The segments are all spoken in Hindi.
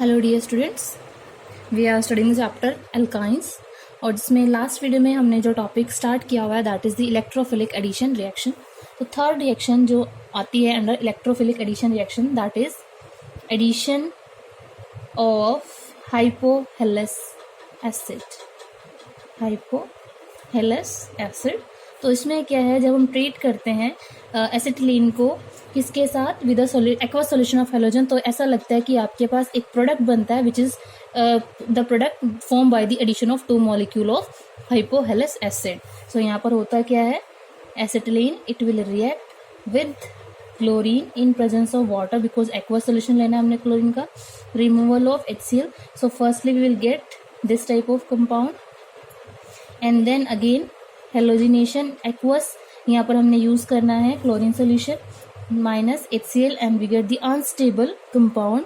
Hello dear students, we are studying chapter alkynes. और जिसमें लास्ट वीडियो में हमने जो टॉपिक स्टार्ट किया हुआ है that is the electrophilic addition reaction. तो थर्ड रिएक्शन जो आती है under electrophilic addition reaction that is addition of hypohalous acid. Hypohalous acid, तो इसमें क्या है, जब हम ट्रीट करते हैं एसिटिलीन को किसके साथ, with aqua solution of halogen, तो ऐसा लगता है कि आपके पास एक प्रोडक्ट बनता है which is the product form by the addition of 2 molecule of hypohalous acid. So यहाँ पर होता क्या है, acetylene it will react with chlorine in presence of water, because aqua solution लेना है हमने क्लोरीन का, removal of HCl। So firstly we will get this type of compound and then again halogenation aqueous, यहाँ पर हमने यूज करना है chlorine solution minus HCl and we get the unstable compound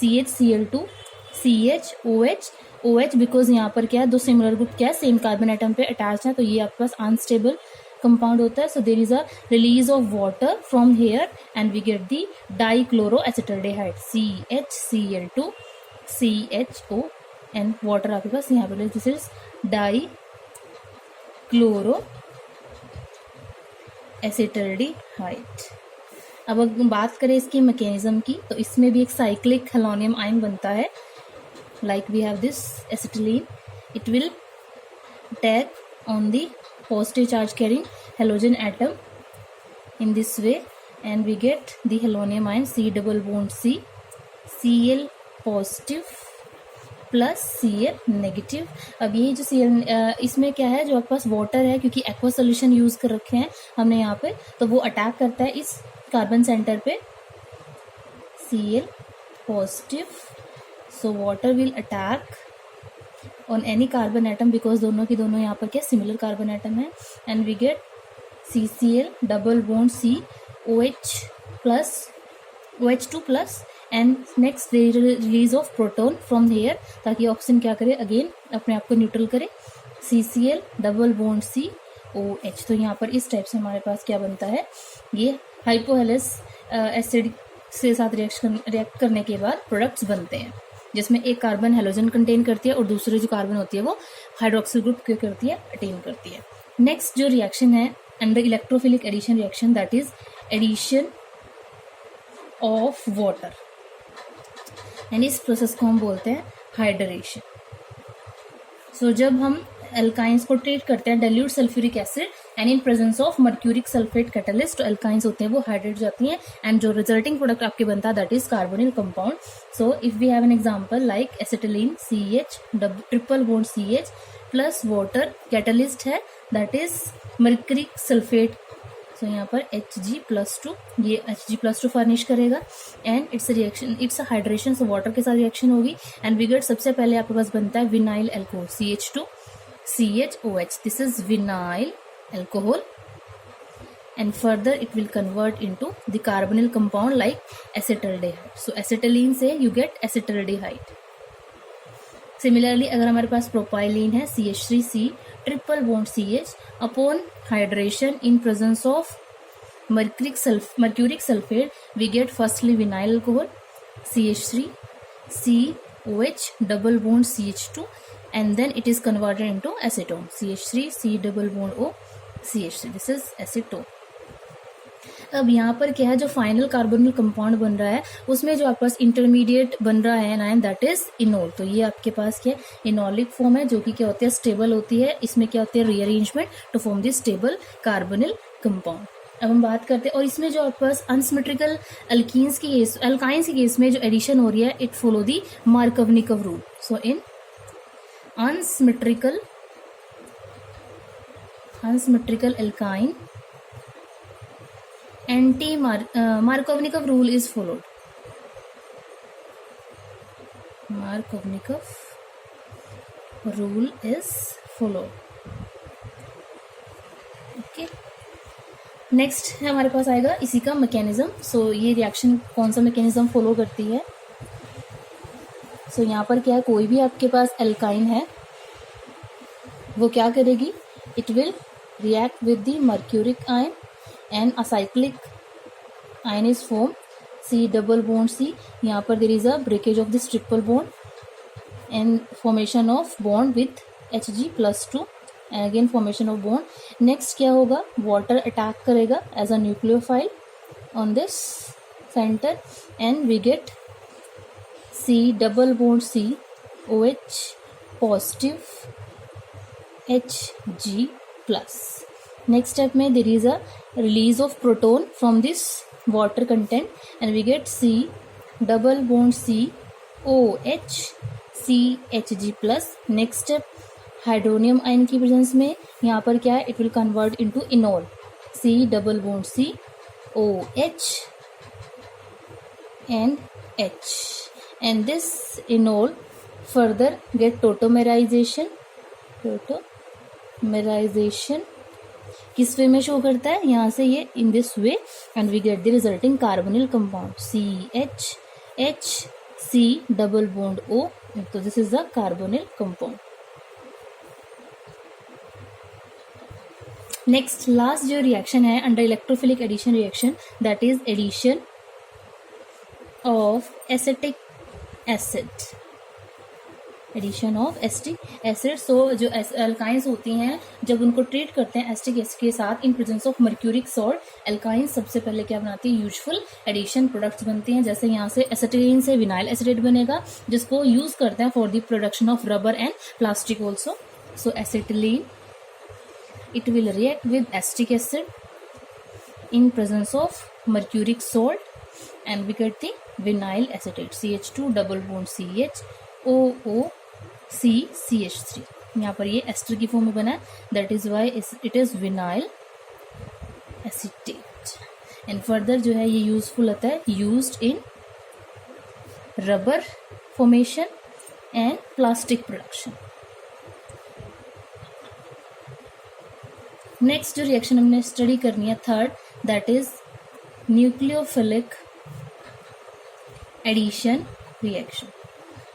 CHCl2 CHOH because यहाँ पर क्या है, दो सिमिलर ग्रुप क्या है, सेम कार्बन एटम पे अटैच है, तो ये आपके पास अनस्टेबल कंपाउंड होता है। So there is a release of water from here and we get the dichloroacetaldehyde CHCl2 CHO and water आपके पास यहाँ पर दिस इज डाइक्लोरो एसिटल्डेहाइड। अब अगर बात करें इसकी मैकेनिज्म की, तो इसमें भी एक साइक्लिक हेलोनियम आयन बनता है, like we have this acetylene, it will attack on the positive charge carrying halogen atom in this way and we get the halonium ion C double bond C Cl positive plus Cl negative. अब ये जो Cl इसमें क्या है, जो आपके पास वाटर है, क्योंकि एक्वा सोल्यूशन यूज कर रखे हैं हमने यहाँ पे, तो वो अटैक करता है इस कार्बन सेंटर पे Cl positive. So water will attack on any carbon atom because दोनों की दोनों यहाँ पर क्या सिमिलर कार्बन एटम है and we get CCl double bond C OH2 plus and next release of proton from here, ताकि ऑक्सीजन क्या करे, अगेन अपने आप को न्यूट्रल करे, CCl double bond C OH। तो यहाँ पर इस टाइप से हमारे पास क्या बनता है, ये हाइपोहेलस एसिड से साथ रिएक्ट करने के बाद प्रोडक्ट्स बनते हैं, जिसमें एक कार्बन हेलोजन कंटेन करती है और दूसरी जो कार्बन होती है वो हाइड्रोक्सिल ग्रुप क्या करती है, अटेन करती है। नेक्स्ट जो रिएक्शन है under electrophilic addition reaction that is addition of water and इस प्रोसेस को हम बोलते हैं हाइड्रेशन। सो जब हम एल्काइंस को ट्रीट करते हैं dilute sulphuric acid and in presence of mercuric sulphate catalyst, तो एल्काइंस होते हैं वो हाइड्रेट जाती हैं एंड जो रिजल्टिंग प्रोडक्ट आपके बनता है that is carbonyl compound. So if we have an example like acetylene CH triple bond CH plus water, catalyst है that is mercuric sulphate. So यहाँ पर Hg+2, ये Hg+2 फर्निश करेगा and its reaction, its hydration, so water के साथ रिएक्शन होगी एंड वी गेट सबसे पहले आपके पास बनता है vinyl alcohol CH2 CHOH, this is vinyl alcohol and further it will convert into the carbonyl compound like acetaldehyde. So acetylene से you get acetaldehyde. Similarly अगर हमारे पास propylene है CH3C triple bond CH upon hydration in presence of mercuric sulfate we get firstly vinyl alcohol CH3 COH double bond CH2 and then it is converted into acetone CH3 C double bond O CH3, this is acetone. अब यहाँ पर क्या है, जो फाइनल कार्बोनिल कंपाउंड बन रहा है उसमें जो आपके पास इंटरमीडिएट बन रहा है एनायन दैट इज इनोल। तो ये आपके पास क्या इनोलिक फॉर्म है, जो कि क्या होती है, स्टेबल होती है, इसमें क्या होती है, rearrangement to form the stable carbonyl compound. अब हम बात करते हैं, और इसमें जो आपके पास अनसिमेट्रिकल एल्कीन्स की केस, एल्काइंस की केस में जो एडिशन हो रही है it follow the Markovnikov rule. So in unsymmetrical alkyne Markovnikov rule is followed. Markovnikov rule is followed. Okay. Next है हमारे पास आएगा इसी का मैकेनिज्म। सो ये रिएक्शन कौन सा मैकेनिज्म फॉलो करती है। सो यहाँ पर क्या है, कोई भी आपके पास एल्काइन है वो क्या करेगी, it will react with the mercuric ion and a cyclic ion is formed C double bond C, यहाँ पर there is a breakage of this triple bond and formation of bond with Hg plus 2 and again formation of bond. Next क्या होगा, water attack करेगा as a nucleophile on this center and we get C double bond C OH positive Hg plus. Next step में there is a release of proton from this water content and we get C double bond C OH C Hg plus. Next step hydronium ion की प्रेजेंस में यहाँ पर क्या है, it will convert into enol C double bond C OH and H and this enol further get tautomerization किस वे में शो करता है, यहाँ से ये in this way and we get the resulting carbonyl compound CH C double bond O. तो this is the carbonyl compound. Next last जो रिएक्शन है under electrophilic addition reaction, that is addition of acetic acid. Addition of acetic acid. So जो एल्काइंस होती हैं जब उनको ट्रीट करते हैं एसिटिक एसिड के साथ इन presence of mercuric salt, alkynes सबसे पहले क्या बनाती है, यूजफुल एडिशन प्रोडक्ट्स बनती हैं. जैसे यहाँ से एसिटिलीन से विनाइल एसिटेट बनेगा जिसको यूज करते हैं for the production of rubber and plastic also. So acetylene it will react with acetic acid in presence of mercuric salt and we get the vinyl acetate CH2 double bond CH OOC CH3. यहाँ पर ये एस्टर की फॉर्म में बना है, that is why it is vinyl acetate. And further जो है ये यूजफुल होता है used in rubber formation and plastic production. Next जो रिएक्शन हमने स्टडी करनी है third, that is nucleophilic addition reaction.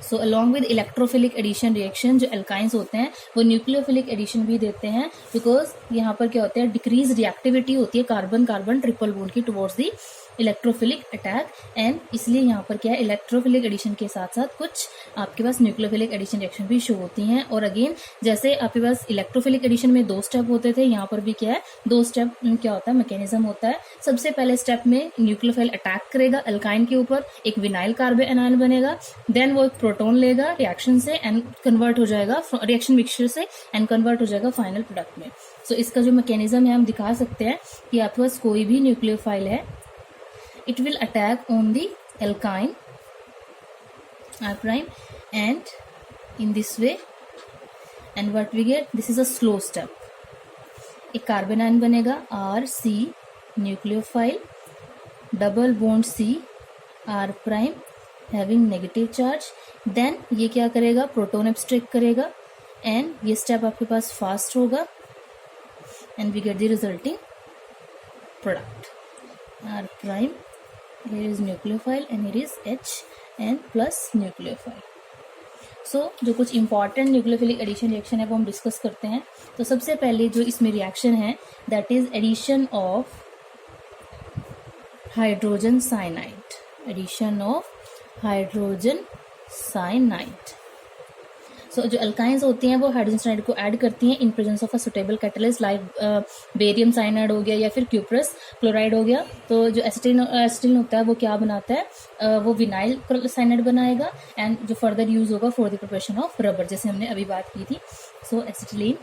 So along with electrophilic addition reaction जो एल्काइंस होते हैं वो न्यूक्लियोफिलिक एडिशन भी देते हैं बिकॉज यहाँ पर क्या होता है, डिक्रीज रिएक्टिविटी होती है कार्बन कार्बन ट्रिपल बॉन्ड की towards the electrophilic attack. And इसलिए यहाँ पर क्या है, इलेक्ट्रोफिलिक एडिशन के साथ साथ कुछ आपके पास न्यूक्लियोफिलिक एडिशन रिएक्शन भी शो होती हैं. और अगेन जैसे आपके पास इलेक्ट्रोफिलिक एडिशन में 2 स्टेप होते थे, यहाँ पर भी क्या है 2 स्टेप क्या होता है, मैकेनिज्म होता है. सबसे पहले स्टेप में न्यूक्लियोफाइल अटैक करेगा अल्काइन के ऊपर, एक विनाइल कार्बन एनायन बनेगा, देन वो एक प्रोटोन लेगा रिएक्शन से एंड कन्वर्ट हो जाएगा रिएक्शन मिक्सचर से एंड कन्वर्ट हो जाएगा फाइनल प्रोडक्ट में. सो इसका जो मैकेनिज्म है हम दिखा सकते हैं कि आपके पास कोई भी न्यूक्लियोफाइल है, it will attack on the alkyne R prime and in this way and what we get, this is a slow step. एक कार्बन आयन बनेगा RC nucleophile double bond C R prime having negative charge. Then ये क्या करेगा, प्रोटोन एब्स्ट्रैक्ट करेगा एंड ये स्टेप आपके पास फास्ट होगा and we get the resulting product R prime. Here is nucleophile and here is H and plus nucleophile. So जो कुछ इंपॉर्टेंट न्यूक्लियोफिलिक एडिशन रिएक्शन है वो हम डिस्कस करते हैं. तो सबसे पहले जो इसमें रिएक्शन है that is addition of hydrogen cyanide. Addition of hydrogen cyanide. So जो अल्काइंस होती हैं वो हाइड्रोजन साइनाइड को ऐड करती हैं इन presence of a suitable catalyst like barium cyanide हो गया या फिर क्यूप्रस क्लोराइड हो गया. तो जो एसिटिलीन होता है वो क्या बनाता है, वो विनाइल साइनाइड बनाएगा एंड जो फर्दर यूज होगा for the preparation of rubber, जैसे हमने अभी बात की थी. So acetylene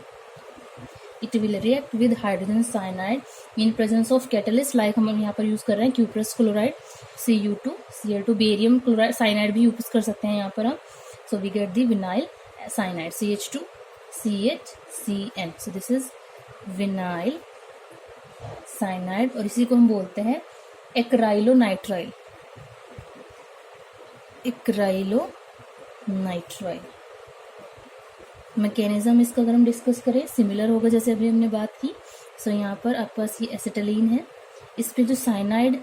it will react with hydrogen cyanide in presence of catalyst like हम यहाँ पर यूज कर रहे हैं cuprous chloride Cu2 Cl2, barium chloride cyanide भी यूज कर सकते हैं यहाँ पर हम. So we get the vinyl cyanide CH2 CHCN. so this is vinyl cyanide और इसी को हम बोलते हैं एक्राइलोनाइट्राइल. मैकेनिज्म इसका अगर हम डिस्कस करें सिमिलर होगा जैसे अभी हमने बात की. सो यहाँ पर आपके पास ये एसिटिलीन है, इस पे जो साइनाइड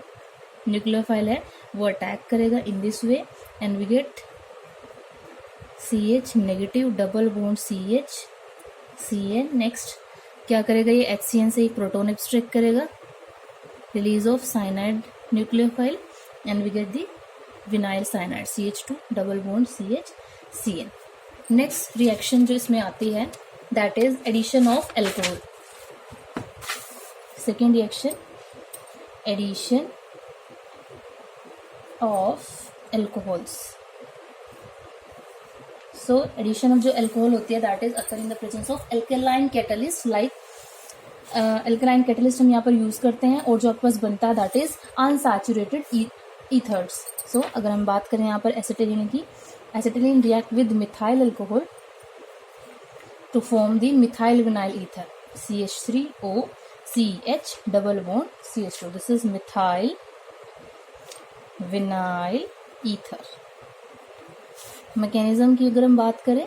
न्यूक्लियोफाइल है वो अटैक करेगा in this way and we get CH negative double bond CH CN. Next क्या करेगा, ये HCN से एक प्रोटोन एब्स्ट्रैक्ट करेगा, release of cyanide nucleophile and we get the vinyl cyanide CH2 double bond CH Cn. Next reaction जो इसमें आती है that is addition of alcohol. Second reaction addition of alcohols. So addition of जो एल्कोहल होती है that is occur in the presence of alkaline catalyst. Like alkaline catalyst हम यहाँ पर यूज करते हैं और जो आपके पास बनता है that is unsaturated ethers. So अगर हम बात करें यहाँ पर एसिटिलीन की, acetylene react with methyl alcohol to form the methyl vinyl ether CH3O CH double bond CH2. This is methyl vinyl ether. Mechanism की अगर हम बात करें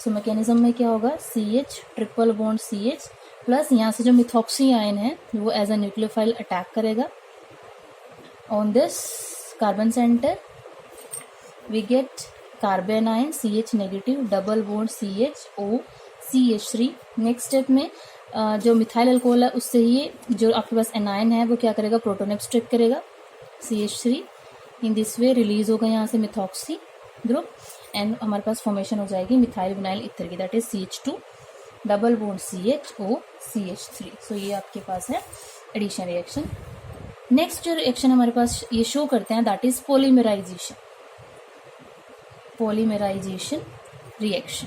सो मैकेनिज्म में क्या होगा, CH triple bond CH plus यहाँ से जो मिथॉक्सी आयन है वो एज अ न्यूक्लियोफाइल अटैक करेगा on this carbon centre. We get carbanion CH negative double bond CHO CH3. Next step में जो मिथाइल अल्कोहल है उससे ही जो आपके पास एनायन है वो क्या करेगा, प्रोटोन एब्स्ट्रैक्ट करेगा CH3. In this way release होगा यहाँ से मिथॉक्सी ग्रुप एंड हमारे पास फॉर्मेशन हो जाएगी मिथाइल विनाइल ईथर की that is CH2 double bond CHO CH3. So ये आपके पास है एडिशन रिएक्शन. नेक्स्ट जो रिएक्शन हमारे पास ये शो करते हैं that is polymerisation. Polymerisation reaction.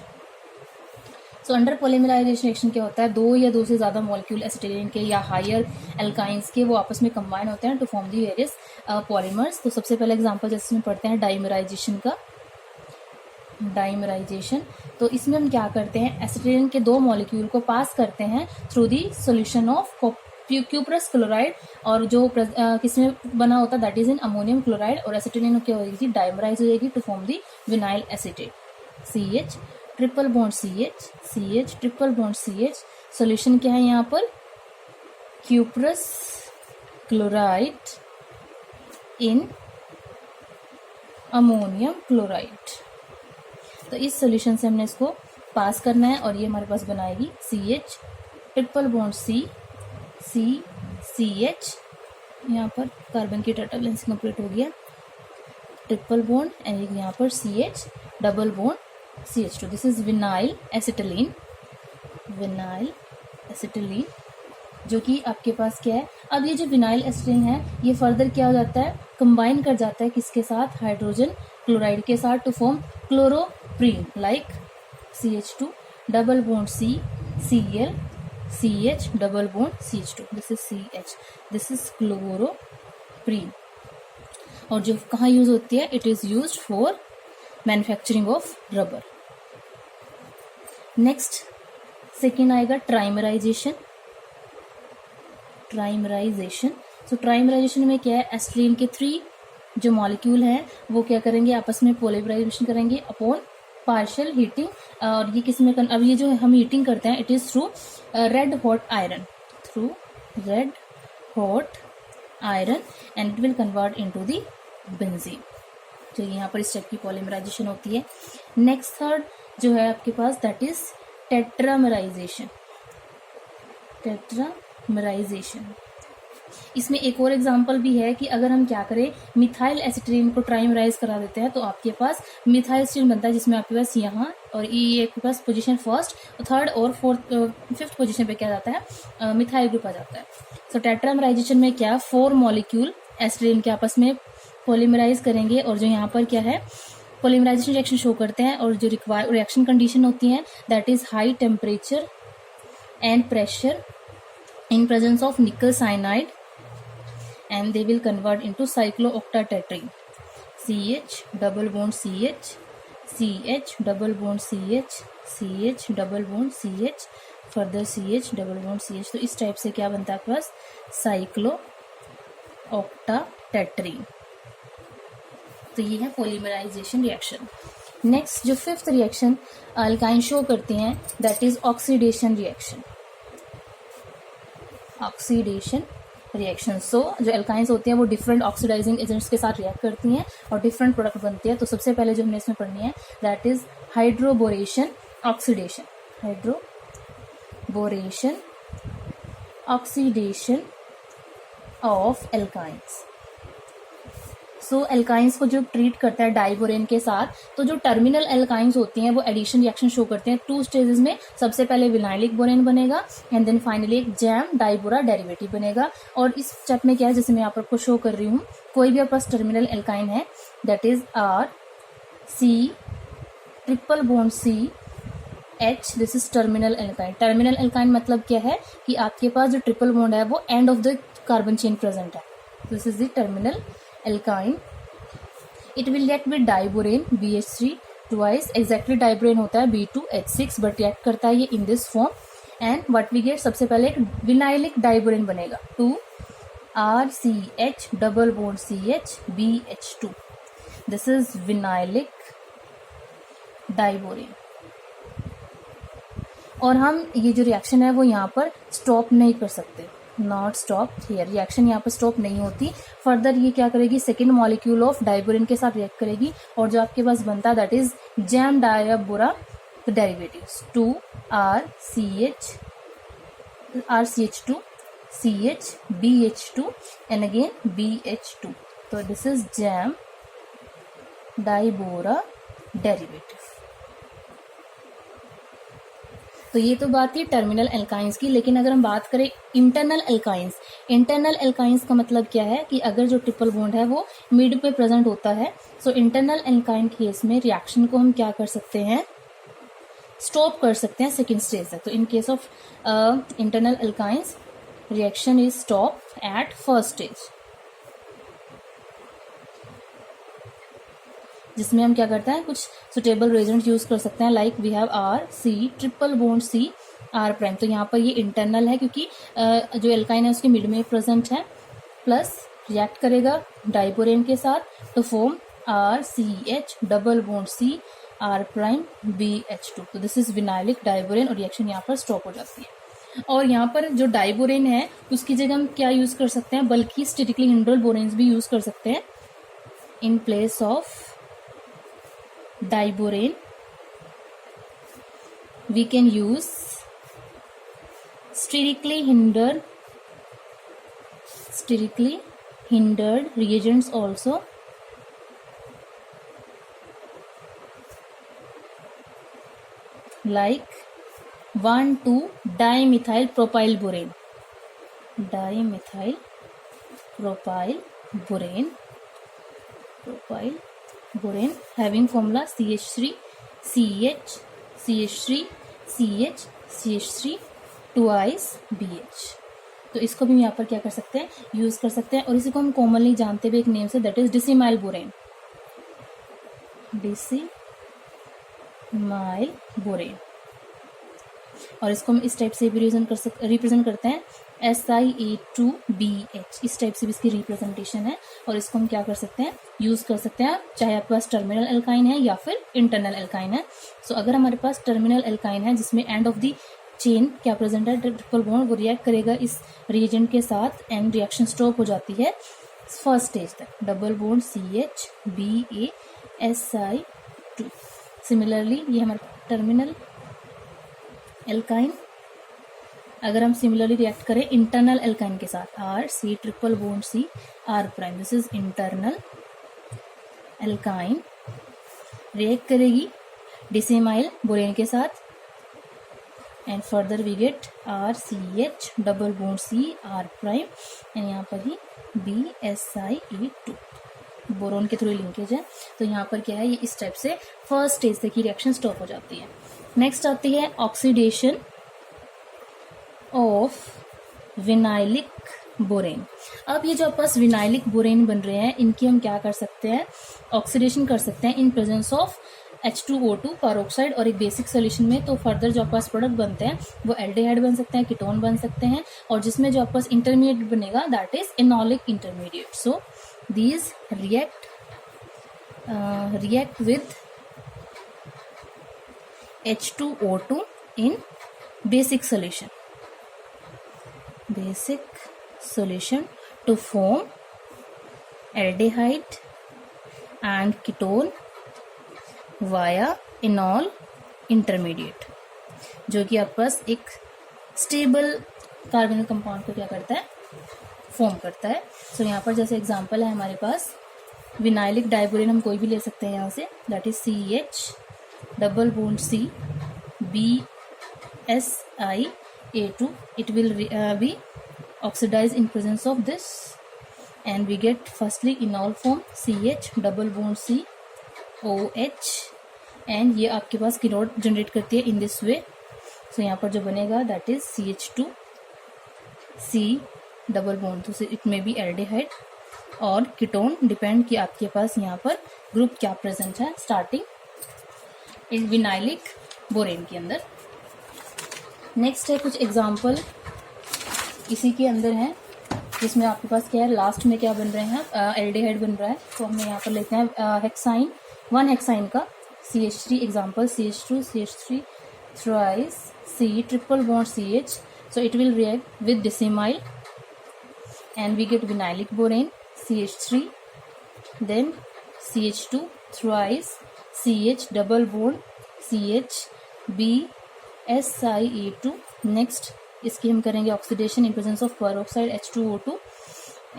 So under polymerisation reaction क्या होता है, दो या दो से ज्यादा मॉलिक्यूल एसिटिलीन के या हायर एल्काइंस के वो आपस में कंबाइन होते हैं to form the various polymers. तो सबसे पहले एग्जांपल जैसे पढ़ते हैं डाइमराइजेशन का. डाइमराइजेशन तो इसमें हम क्या करते हैं, एसिटिलीन के दो मॉलिक्यूल को पास करते हैं through the solution of cuprous chloride और जो किसमें बना होता है that is in ammonium chloride. और एसिटिलीन क्या होगी, डाइमराइज हो जाएगी to form the vinyl acetate CH triple bond CH triple bond CH. Solution क्या है यहाँ पर, cuprous chloride in ammonium chloride. तो इस सॉल्यूशन से हमने इसको पास करना है और ये हमारे पास बनाएगी CH ट्रिपल बॉन्ड CH. यहाँ पर कार्बन की टोटल बैलेंस कंप्लीट हो गया, ट्रिपल बॉन्ड एंड यहाँ पर CH double bond CH2. This is vinyl acetylene. Vinyl acetylene जो कि आपके पास क्या है, अब ये जो विनाइल एसिटिलीन है ये फर्दर क्या हो जाता है, कंबाइन कर जाता है किसके साथ, हाइड्रोजन क्लोराइड के साथ to form chloroprene. Like CH2 double bond Cl CH double bond CH2. This is CH. This is chloroprene. और जो कहाँ यूज होती है, it is used for manufacturing of rubber. Next second आएगा ट्राइमराइजेशन. ट्राइमराइजेशन सो ट्राइमराइजेशन में क्या है, एसिटिलीन के 3 जो मॉलिक्यूल हैं वो क्या करेंगे, आपस में पॉलीमराइजेशन करेंगे अपॉन पार्शियल हीटिंग. और ये किसमें अब ये जो हम हीटिंग करते हैं it is through red hot iron, through red hot iron and it will convert into the benzene. तो यहाँ पर इस टाइप की पॉलीमराइजेशन होती है. नेक्स्ट थर्ड जो है आपके पास दैट इज टेट्रामराइजेशन. टेट्रामराइजेशन इसमें एक और एग्जांपल भी है कि अगर हम क्या करें, मिथाइल एसिटिलीन को ट्राइमराइज करा देते हैं तो आपके पास मिथाइल एसिटिलीन बनता है जिसमें आपके पास यहाँ और ये आपके पास पोजीशन फर्स्ट, थर्ड और फिफ्थ पोजीशन पे क्या जाता है, मिथाइल ग्रुप आ जाता है. सो टेट्रामराइजेशन में क्या 4 मॉलिक्यूल एसिटिलीन के आपस में पॉलीमराइज करेंगे और जो यहाँ पर क्या है पॉलीमराइजेशन रिएक्शन शो करते हैं. और जो रिएक्शन कंडीशन होती है that is high temperature and pressure in presence of nickel cyanide and they will convert into cyclooctatetrene CH double bond CH double bond CH double bond CH further CH double bond CH. तो इस टाइप से क्या बनता है आपके पास, cyclooctatetrene. तो ये है पॉलीमराइजेशन रिएक्शन. नेक्स्ट जो फिफ्थ रिएक्शन अल्काइन शो करते हैं that is oxidation reaction. Oxidation reaction so जो एल्काइंस होती हैं वो डिफरेंट ऑक्सीडाइजिंग एजेंट्स के साथ रिएक्ट करती हैं और डिफरेंट प्रोडक्ट बनती है. तो सबसे पहले जो हमने इसमें पढ़नी है that is hydroboration oxidation. Hydroboration oxidation of alkynes. So alkynes को जो ट्रीट करता है डाइबोरेन के साथ, तो जो टर्मिनल एल्काइंस होती हैं वो एडिशन रिएक्शन शो करते हैं 2 स्टेजेस में। सबसे पहले विनाइलिक बोरेन बनेगा एंड देन फाइनली एक जैम डाइबोरा डेरिवेटिव बनेगा। और इस स्टेप में क्या है, जैसे मैं यहाँ पर आपको शो कर रही हूँ, कोई भी आपके पास टर्मिनल एल्काइन है that is R C triple bond C H, this is terminal alkyne. Terminal alkyne मतलब क्या है कि आपके पास जो ट्रिपल बॉन्ड है वो end of the carbon chain present है, this is the terminal alkyne. It will react with diborane BH3 twice, exactly diborane होता है B2H6 बट रिएक्ट करता है ये in this form and what we get, सबसे पहले एक विनाइलिक डाइबोरेन बनेगा 2RCH double bond CH BH2, this is vinylic diborane. और हम ये जो रिएक्शन है वो यहाँ पर स्टॉप नहीं कर सकते, नॉट स्टॉप हियर, रिएक्शन यहाँ पर स्टॉप नहीं होती। फर्दर ये क्या करेगी, सेकेंड मॉलिक्यूल ऑफ डाइबोरेन के साथ रिएक्ट करेगी और जो आपके पास बनता है that is gem diboro derivatives 2RCH2 CH BH2 and again BH2, तो this is gem diboro derivative. तो ये तो बात थी टर्मिनल एल्काइंस की, लेकिन अगर हम बात करें इंटरनल एल्काइंस, इंटरनल एल्काइंस का मतलब क्या है कि अगर जो ट्रिपल बॉन्ड है वो मिड पे प्रेजेंट होता है, सो इंटरनल एल्काइन केस में रिएक्शन को हम क्या कर सकते हैं, स्टॉप कर सकते हैं सेकेंड स्टेज तक। तो in case of internal alkynes reaction is stop at first stage, जिसमें हम क्या करते हैं, कुछ सुटेबल रिएजेंट यूज कर सकते हैं like we have R C triple bond C R prime. तो यहाँ पर ये इंटरनल है क्योंकि जो एल्काइन है उसके मिड में प्रेजेंट है, प्लस रिएक्ट करेगा डाइबोरेन के साथ तो form RCH double bond C R prime BH2, तो दिस इज विनाइलिक डाइबोरेन और रिएक्शन यहाँ पर स्टॉप हो जाती है। और यहाँ पर जो डाइबोरेन है उसकी जगह हम क्या यूज कर सकते हैं, बल्कि स्टेटिकली हिंड्रल बोरेन्स भी यूज कर सकते हैं। In place of diborane we can use sterically hindered reagents also, like 1,2-dimethyl propyl borane having formula CH3 CH CH3 CH CH3 twice BH। तो इसको भी यहाँ पर क्या कर सकते हैं, यूज कर सकते हैं। और इसी को हम कॉमनली जानते हुए एक name say that is डिसिमाइल borane, और इसको हम इस टाइप से भी रिप्रेजेंट करते हैं SiA2BH, इस टाइप से भी इसकी रिप्रेजेंटेशन है। और इसको हम क्या कर सकते हैं, यूज कर सकते हैं चाहे आपके पास टर्मिनल एल्काइन है या फिर इंटरनल एल्काइन है। सो अगर हमारे पास टर्मिनल एल्काइन है जिसमें एंड ऑफ द चेन क्या प्रेजेंट है ट्रिपल बॉन्ड, वो रिएक्ट करेगा इस रिएजेंट के साथ एंड रिएक्शन स्टॉप हो जाती है फर्स्ट स्टेज तक, double bond CH BaSi2। Similarly ये हमारा टर्मिनल एल्काइन, अगर हम सिमिलरली रिएक्ट करें इंटरनल एल्काइन के साथ RC triple bond C R prime, this is internal alkyne, react करेगी डिसिमाइल बोरेन के साथ and further we get RCH double bond C R prime and यहाँ पर ही BaSi2, बोरोन के थ्रू लिंकेज है। तो यहाँ पर क्या है, ये इस टाइप से फर्स्ट स्टेज तक की रिएक्शन स्टॉप हो जाती है। नेक्स्ट आती है ऑक्सीडेशन ऑफ विनाइलिक बोरेन। अब ये जो आपस विनाइलिक बोरेन बन रहे हैं इनकी हम क्या कर सकते हैं, ऑक्सीडेशन कर सकते हैं इन प्रेजेंस ऑफ H2O2 पेरोक्साइड और एक बेसिक सोल्यूशन में। तो फर्दर जो आपस प्रोडक्ट बनते हैं वो एल्डिहाइड बन सकते हैं, कीटोन बन सकते हैं, और जिसमें जो आपस इंटरमीडिएट बनेगा that is enolic intermediate. So these react with H2O2 in basic solution to form aldehyde and ketone via enol intermediate, जो कि आपके पास एक स्टेबल कार्बोनिल कंपाउंड को क्या करता है, फॉर्म करता है। सो यहाँ पर जैसे एग्जांपल है हमारे पास विनाइलिक डाइबोरेन हम कोई भी ले सकते हैं यहाँ से, that is CH double bond C BSiA2. It will be oxidized in presence of this, and we get firstly enol form CH double bond C OH, and ये आपके पास कीनोड जनरेट करती है इन दिस वे. सो यहाँ पर जो बनेगा that is CH2 C double bond, तो इट मे बी एल्डिहाइड और कीटोन, डिपेंड कि आपके पास यहाँ पर ग्रुप क्या प्रेजेंट है स्टार्टिंग इन विनाइलिक बोरेन के अंदर. नेक्स्ट है कुछ एग्जाम्पल इसी के अंदर है, जिसमें आपके पास क्या है, लास्ट में क्या बन रहे हैं, एल्डिहाइड बन रहा है. तो हम यहाँ पर लेते हैं हेक्साइन, 1 हेक्साइन का CH3 example, CH2 CH3 thrice C triple bond CH. So it will react with decimyl and we get vinylic borane CH3, then CH2 thrice CH double bond CH BSiA2. Next इसकी हम करेंगे oxidation in presence of peroxide H2O2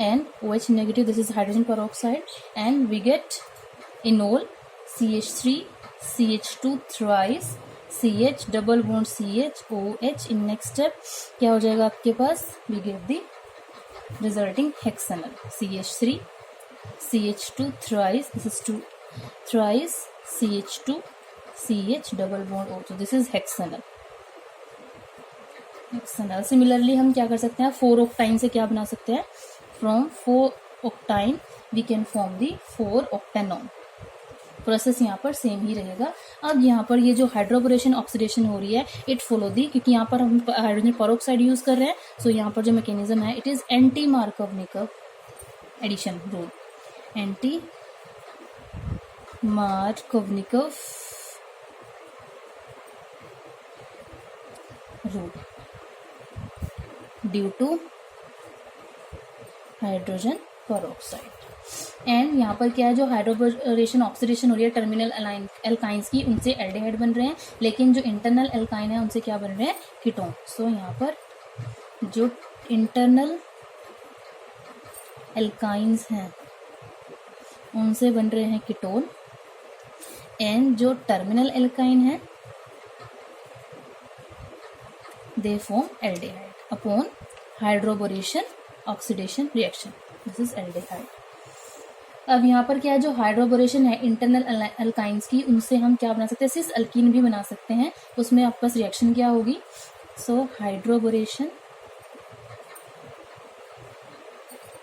and OH negative, this is hydrogen peroxide, and we get enol CH3 CH2 thrice CH double bond CH OH. In next step क्या हो जाएगा आपके पास, we get the resulting hexanal CH3 CH2 thrice, this is 2 thrice CH2 CH double bond O. तो दिस इज हेक्सेनल. सिमिलरली हम क्या कर सकते हैं, 4 ऑक्टाइन से क्या बना सकते हैं, from 4 octyne we can form the 4 octanone. Process यहाँ पर सेम ही रहेगा. अब यहाँ पर ये जो हाइड्रोबोरेशन ऑक्सीडेशन हो रही है, इट फॉलो दी, क्योंकि यहाँ पर हम हाइड्रोजन पेरोक्साइड यूज कर रहे हैं. सो यहाँ पर जो मैकेनिज्म है, it is anti Markovnikov addition rule, anti Markovnikov rule due to hydrogen peroxide. And यहाँ पर क्या है, जो हाइड्रोबोरेशन ऑक्सीडेशन हो रही है टर्मिनल एल्काइंस की, उनसे एल्डिहाइड बन रहे हैं, लेकिन जो इंटरनल एल्काइन है उनसे क्या बन रहे हैं, कीटोन. सो यहाँ पर जो इंटरनल एल्काइंस हैं उनसे बन रहे हैं कीटोन, एंड जो टर्मिनल एल्काइन है they form aldehyde upon hydroboration oxidation reaction. This is aldehyde. अब यहाँ पर क्या है, जो हाइड्रोबोरेशन है इंटरनल अल्काइंस की, उनसे हम क्या बना सकते हैं, सिस अल्कीन भी बना सकते हैं. उसमें आपके पास रिएक्शन क्या होगी, so hydroboration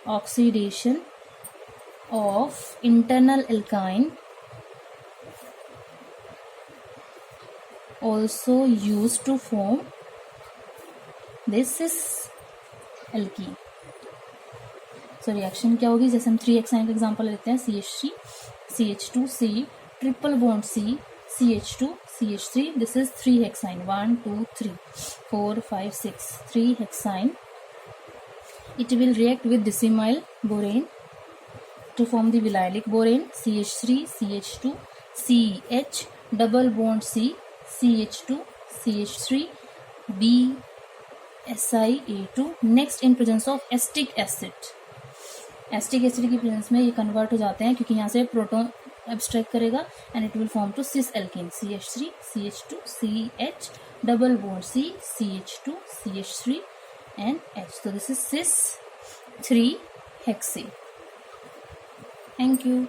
oxidation of internal alkyne also used to form this cis alkene. So reaction क्या होगी, जैसे हम 3 हेक्साइन का एग्जांपल लेते हैं, CH3 CH2 C triple bond C CH2 CH3, this is 3 hexyne, 1 2 3 4 5 6 3 hexyne. It will react with decimyl borane to form the vinylic borane CH3 CH2 CH double bond C CH2 CH3 BSiA2. Next in presence of acetic acid. Acetic acid की प्रेजेंस में ये कन्वर्ट हो जाते हैं, क्योंकि यहाँ से प्रोटॉन एब्स्ट्रैक्ट करेगा and it will form to cis alkene CH3 CH2 CH double bond C CH2 CH3 and H. So this is cis 3 hexane. Thank you.